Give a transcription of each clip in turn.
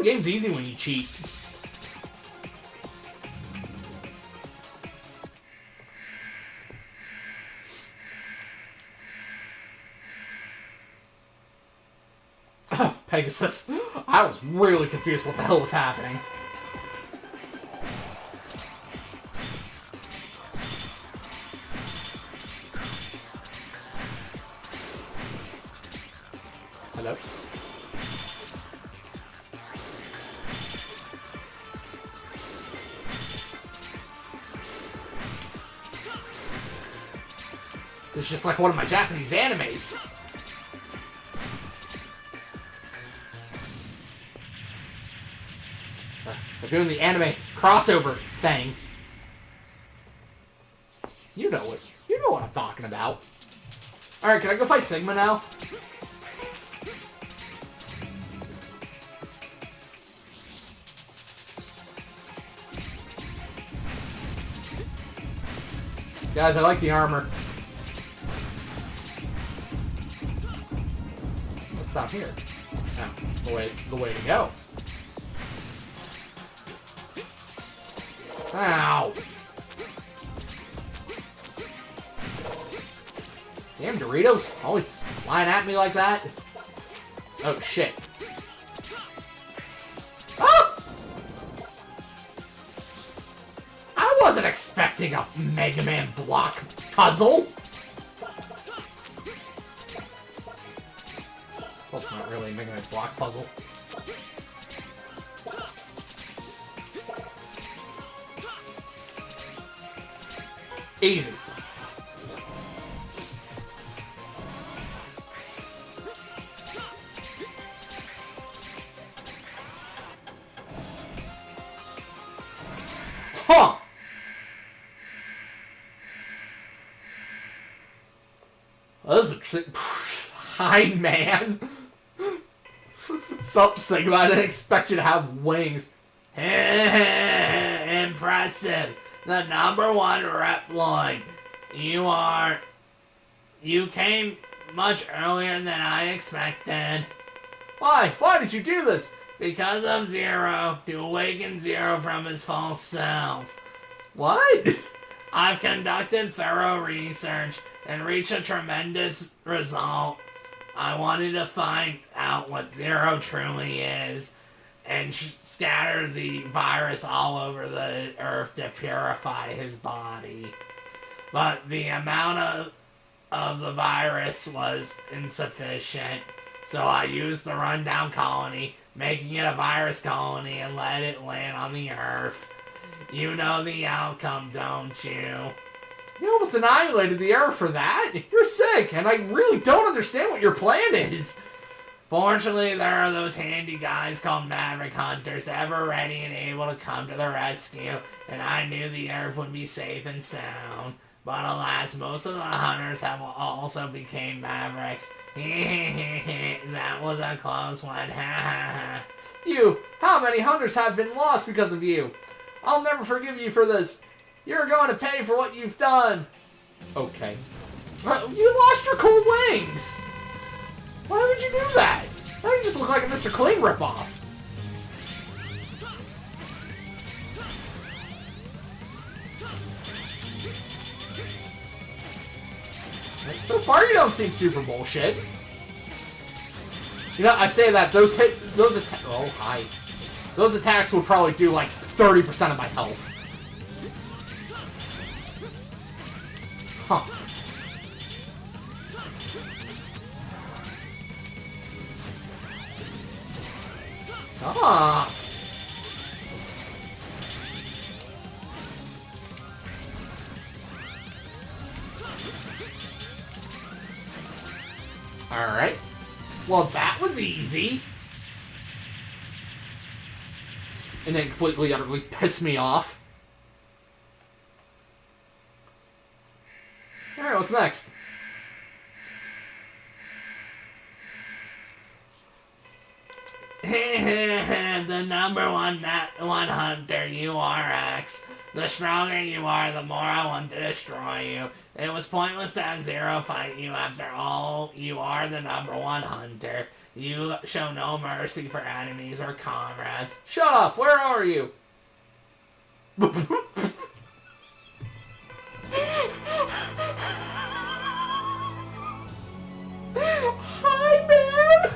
the game's easy when you cheat. Pegasus. I was really confused what the hell was happening. Hello? This is just like one of my Japanese animes. We're doing the anime crossover thing. You know it. You know what I'm talking about. Alright, can I go fight Sigma now? Guys, I like the armor. Let's stop here. Oh, the way to go. Ow! Damn Doritos, always flying at me like that. Oh shit. Ah! I wasn't expecting a Mega Man block puzzle. Well, it's not really a Mega Man block puzzle. Easy. Huh. This is hi, man. Something I didn't expect you to have wings. Impressive. The #1 Reploid. You came much earlier than I expected. Why? Why did you do this? Because of Zero, to awaken Zero from his false self. What? I've conducted thorough research and reached a tremendous result. I wanted to find out what Zero truly is and scatter the virus all over the Earth to purify his body. But the amount of the virus was insufficient, so I used the rundown colony, making it a virus colony, and let it land on the Earth. You know the outcome, don't you? You almost annihilated the Earth for that? You're sick, and I really don't understand what your plan is. Fortunately, there are those handy guys called Maverick Hunters, ever ready and able to come to the rescue, and I knew the Earth would be safe and sound. But alas, most of the hunters have also became Mavericks. That was a close one. You, how many hunters have been lost because of you? I'll never forgive you for this. You're going to pay for what you've done. Okay. You lost your cool wings. Why would you do that? Now you just look like a Mr. Clean ripoff. So far, you don't seem super bullshit. You know, I say that those attacks would probably do like 30% of my health. Huh. Ah. Alright. Well, that was easy. And then completely, utterly pissed me off. Alright, what's next? The #1 hunter, URX. The stronger you are, the more I want to destroy you. It was pointless to have Zero fight you. After all, you are the #1 hunter. You show no mercy for enemies or comrades. Shut up! Where are you? Hi, man!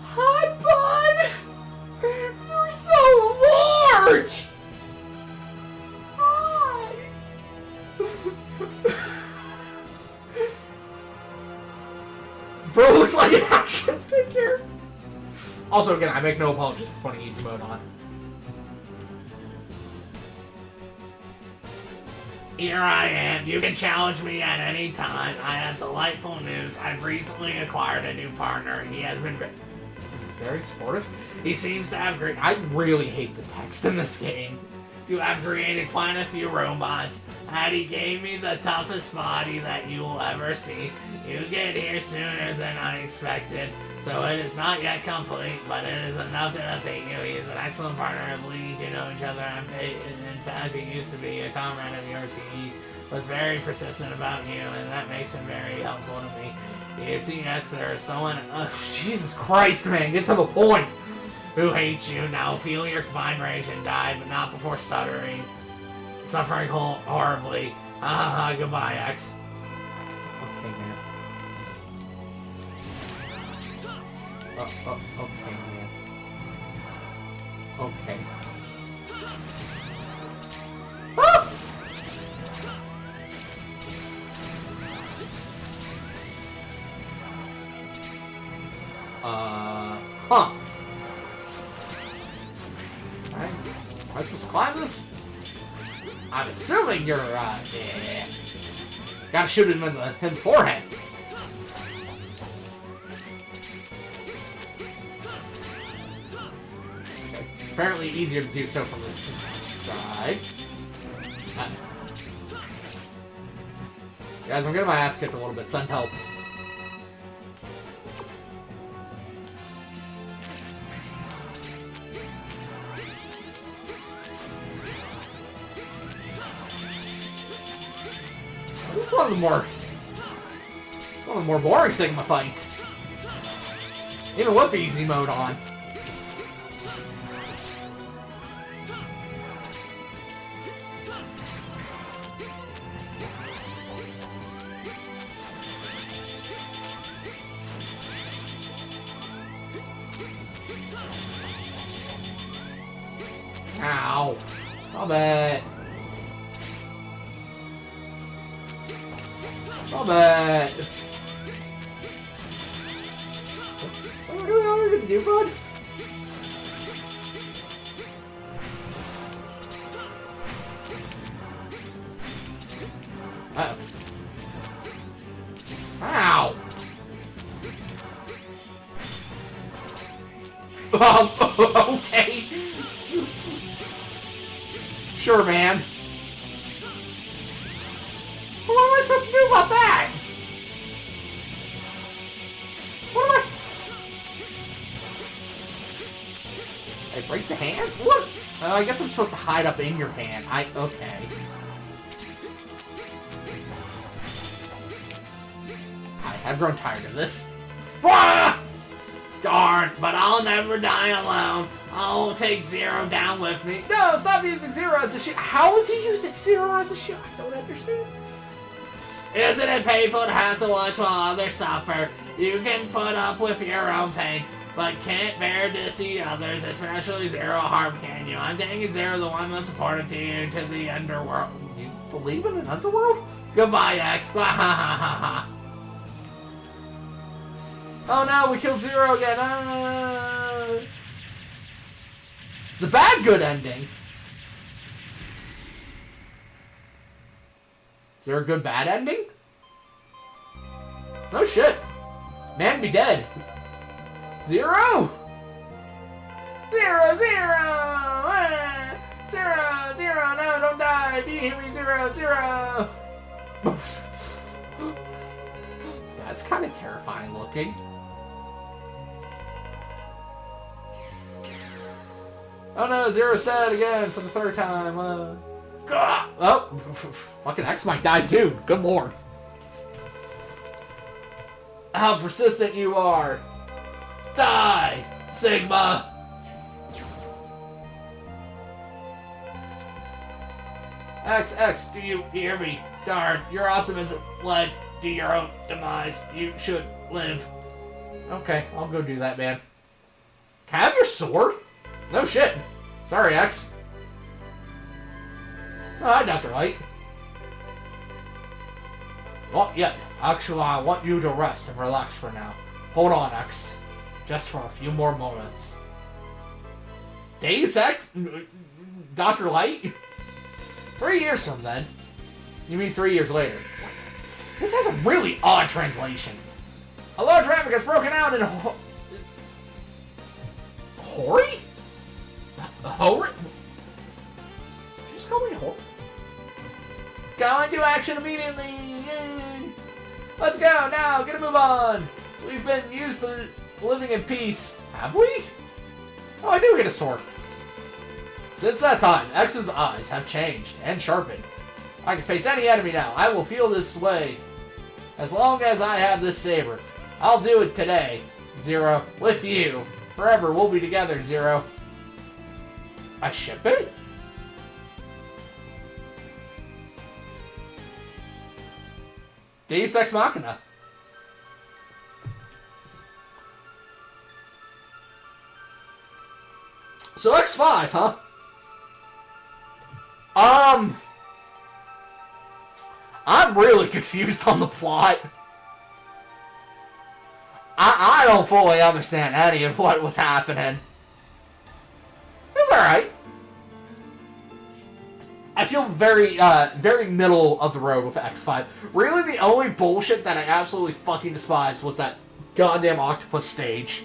Hi, bud! You're so large! Hi! Bro looks like an action figure! Also, again, I make no apologies for putting easy mode on. Here I am. You can challenge me at any time. I have delightful news. I've recently acquired a new partner. He has been very supportive. He seems to have great... I really hate the text in this game. You have created quite a few robots. And he gave me the toughest body that you will ever see. You get here sooner than I expected. So it is not yet complete, but it is enough to update you. He is an excellent partner. I believe you know each other. In fact, he used to be a comrade of yours. He was very persistent about you, and that makes him very helpful to me. You see next there is someone... Jesus Christ, man, get to the point! Who hates you. Now feel your combined rage and die, but not before stuttering. Suffering horribly. Goodbye, X. Okay, man. Okay, man. Okay. Ah! Huh. Am I supposed to climb this? I'm assuming you're, yeah. Gotta shoot him in the forehead. Okay. Apparently easier to do so from this side. Guys, I'm getting my ass kicked a little bit. Send help. This is one of the more boring Sigma fights. Even with easy mode on. Ow. Stop it. Stop it! What the hell are you gonna do, bud? Uh-oh. Ow! Okay. Sure, man. What am I supposed to do about that? What am I break the hand? What? I guess I'm supposed to hide up in your hand. Okay. I've grown tired of this. Ah! Darn, but I'll never die alone. I'll take Zero down with me. No, stop using Zero as a shield. How is he using Zero as a shield? I don't understand. Isn't it painful to have to watch while others suffer? You can put up with your own pain, but can't bear to see others, especially Zero, harm, can you? I'm taking Zero, the one most important to you, to the underworld. You believe in an underworld? Goodbye, X. Oh no, we killed Zero again. The bad good ending. Is there a good bad ending? No shit. Man be dead. Zero! Zero! Zero! No, don't die! Do you hear me? Zero! That's kind of terrifying looking. Oh no, Zero's dead again for the third time. Oh, fucking X might die too. Good lord. How persistent you are. Die, Sigma! X, do you hear me? Darn, your optimism led to your own demise. You should live. Okay, I'll go do that, man. Can I have your sword? No shit. Sorry, X. Oh, hi, Dr. Light. Well, yeah, actually, I want you to rest and relax for now. Hold on, X. Just for a few more moments. Deus Ex? Dr. Light? 3 years from then. You mean 3 years later? This has a really odd translation. A large traffic has broken out in Hori? Hori? Did you just call me Hori? Go into action immediately! Yay. Let's go now! Get a move on! We've been used to living in peace. Have we? Oh, I do get a sword. Since that time, X's eyes have changed and sharpened. I can face any enemy now. I will feel this way. As long as I have this saber. I'll do it today, Zero. With you. Forever, we'll be together, Zero. I ship it? Deus Ex Machina. So X5, huh? I'm really confused on the plot. I don't fully understand any of what was happening. It was alright. I feel very middle of the road with X5. Really, the only bullshit that I absolutely fucking despised was that goddamn octopus stage.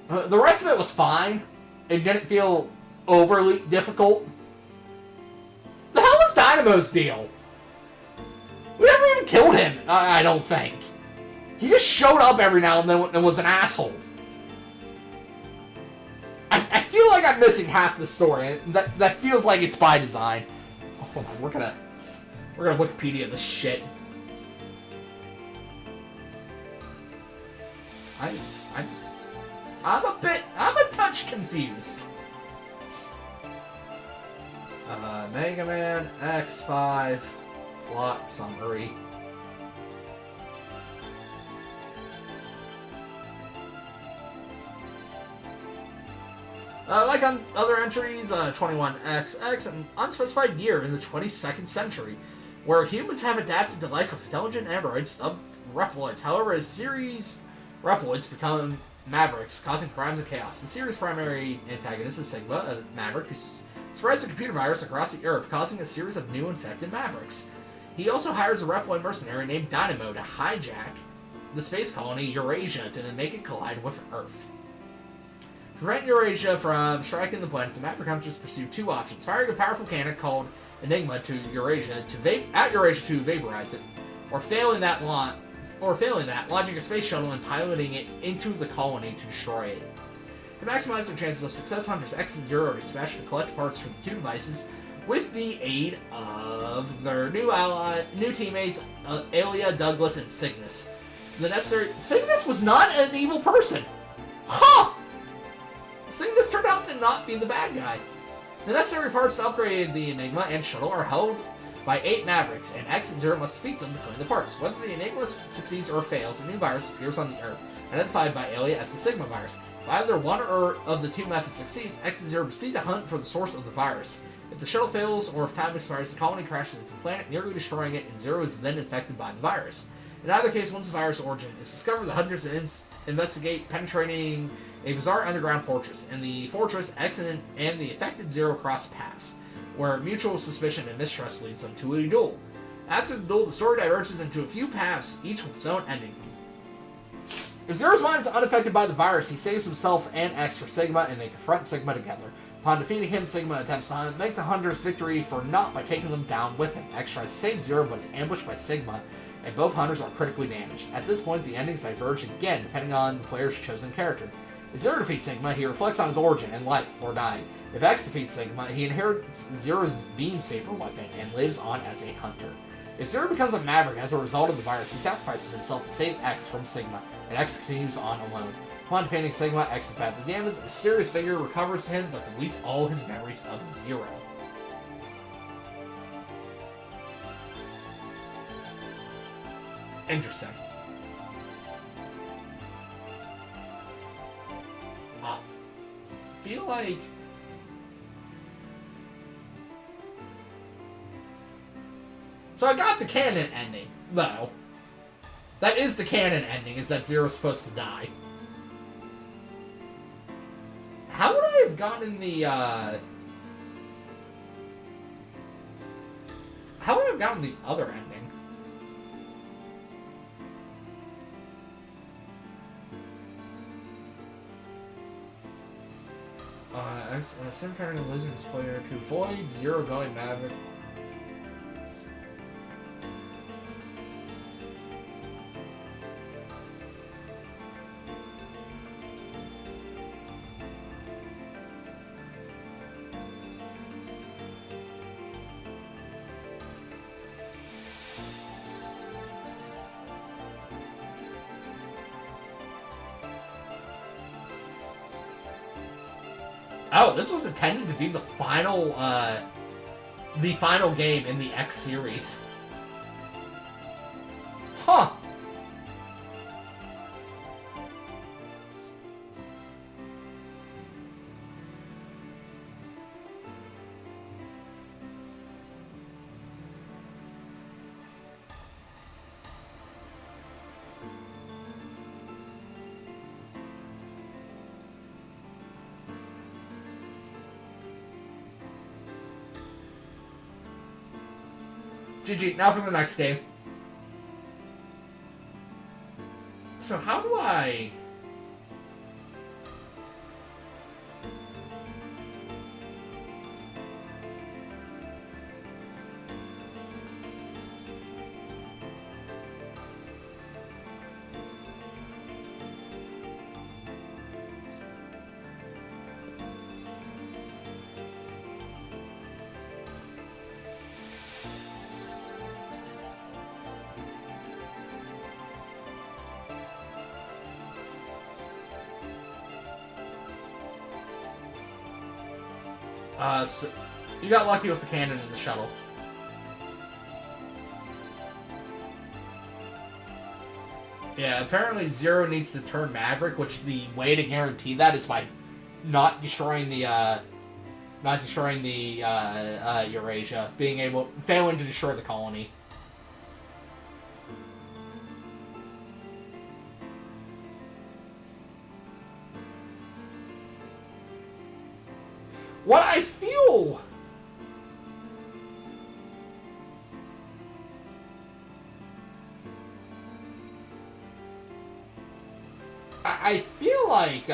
The rest of it was fine. It didn't feel overly difficult. The hell was Dynamo's deal? We never even killed him, I don't think. He just showed up every now and then and was an asshole. I feel like I'm missing half the story. That feels like it's by design. Oh, hold on, we're gonna Wikipedia this shit. I'm a touch confused. Mega Man X5 plot summary. Like on other entries, 21XX, an unspecified year in the 22nd century, where humans have adapted to life with intelligent androids dubbed Reploids. However, as series Reploids become Mavericks, causing crimes and chaos. The series' primary antagonist is Sigma, a Maverick who spreads a computer virus across the Earth, causing a series of new infected Mavericks. He also hires a Reploid mercenary named Dynamo to hijack the space colony Eurasia to make it collide with Earth. To prevent Eurasia from striking the planet, the Maverick Hunters pursue two options: firing a powerful cannon called Enigma to Eurasia to vaporize it, or failing that, launching a space shuttle and piloting it into the colony to destroy it. To maximize their chances of success, Hunters X and Zero are dispatched to collect parts for the two devices with the aid of their new teammates, Alia, Douglas, and Cygnus. Cygnus was not an evil person! Huh! Cygnus turned out to not be the bad guy. The necessary parts to upgrade the Enigma and shuttle are held by 8 Mavericks, and X and Zero must defeat them to claim the parts. Whether the Enigma succeeds or fails, a new virus appears on the Earth, identified by Alia as the Sigma virus. If either one or of the two methods succeeds, X and Zero proceed to hunt for the source of the virus. If the shuttle fails, or if time expires, the colony crashes into the planet, nearly destroying it, and Zero is then infected by the virus. In either case, once the virus origin is discovered, the Hunters investigate, penetrating a bizarre underground fortress. In the fortress, X and the affected Zero cross paths, where mutual suspicion and mistrust leads them to a duel. After the duel, the story diverges into a few paths, each with its own ending. If Zero's mind is unaffected by the virus, he saves himself and X for Sigma, and they confront Sigma together. Upon defeating him, Sigma attempts to make the Hunters' victory for naught by taking them down with him. X tries to save Zero, but is ambushed by Sigma, and both Hunters are critically damaged. At this point, the endings diverge again, depending on the player's chosen character. If Zero defeats Sigma, he reflects on his origin and life or dying. If X defeats Sigma, he inherits Zero's beam saber weapon and lives on as a hunter. If Zero becomes a Maverick as a result of the virus, he sacrifices himself to save X from Sigma, and X continues on alone. Upon defeating Sigma, X is badly damaged. A mysterious figure recovers him, but deletes all his memories of Zero. Interesting. Feel like so I got the canon ending, though. That is the canon ending, is that Zero's supposed to die. How would I have gotten the, how would I have gotten the other ending? Sim turning losing his player to Void, Zero going Maverick. Oh, this was intended to be the final game in the X series. Huh. GG, now for the next game. So how do I... So you got lucky with the cannon and the shuttle. Yeah, apparently Zero needs to turn Maverick, which the way to guarantee that is by not destroying the Eurasia, failing to destroy the colony. What I feel... I feel like,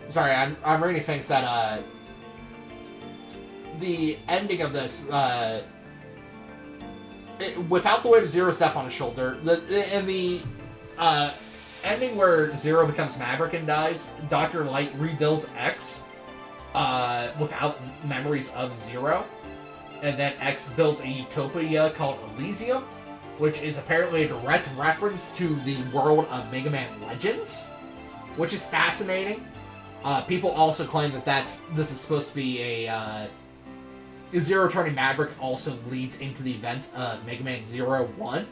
sorry, I'm reading things that, the ending of this, without the weight of Zero's death on his shoulder, in the ending where Zero becomes Maverick and dies, Dr. Light rebuilds X without memories of Zero, and then X builds a utopia called Elysium, which is apparently a direct reference to the world of Mega Man Legends, which is fascinating. People also claim that this is supposed to be a Zero turning Maverick also leads into the events of Mega Man Zero 1,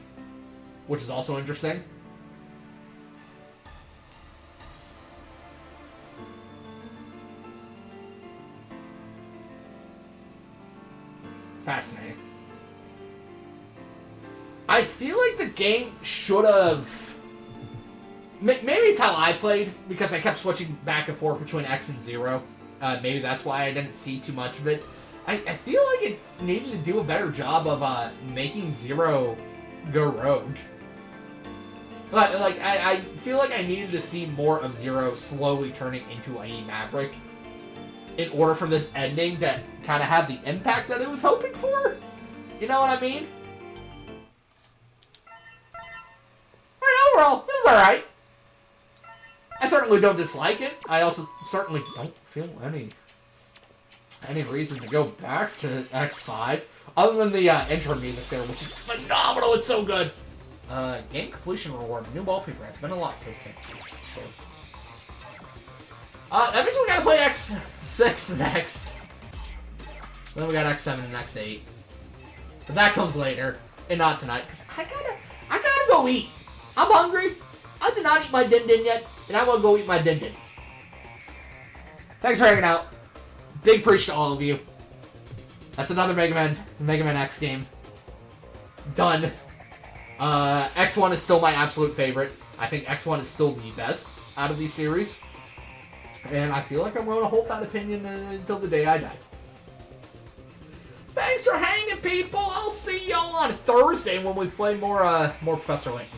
which is also interesting. Fascinating. I feel like the game should have... Maybe it's how I played, because I kept switching back and forth between X and Zero. Maybe that's why I didn't see too much of it. I feel like it needed to do a better job of making Zero go rogue. But like I feel like I needed to see more of Zero slowly turning into a Maverick in order for this ending to kind of have the impact that it was hoping for. You know what I mean? But overall, it was alright. I certainly don't dislike it. I also certainly don't feel any reason to go back to X5, other than the intro music there, which is phenomenal. It's so good. Game completion reward, new wallpaper. It's been a lot. That means we gotta play X6 next. Then we got X7 and X8. But that comes later, and not tonight, because I gotta go eat. I'm hungry. I did not eat my Din Din yet, and I want to go eat my Din Din. Thanks for hanging out. Big preach to all of you. That's another Mega Man X game. Done. X1 is still my absolute favorite. I think X1 is still the best out of these series. And I feel like I'm going to hold that opinion until the day I die. Thanks for hanging, people. I'll see y'all on Thursday when we play more Professor Layton.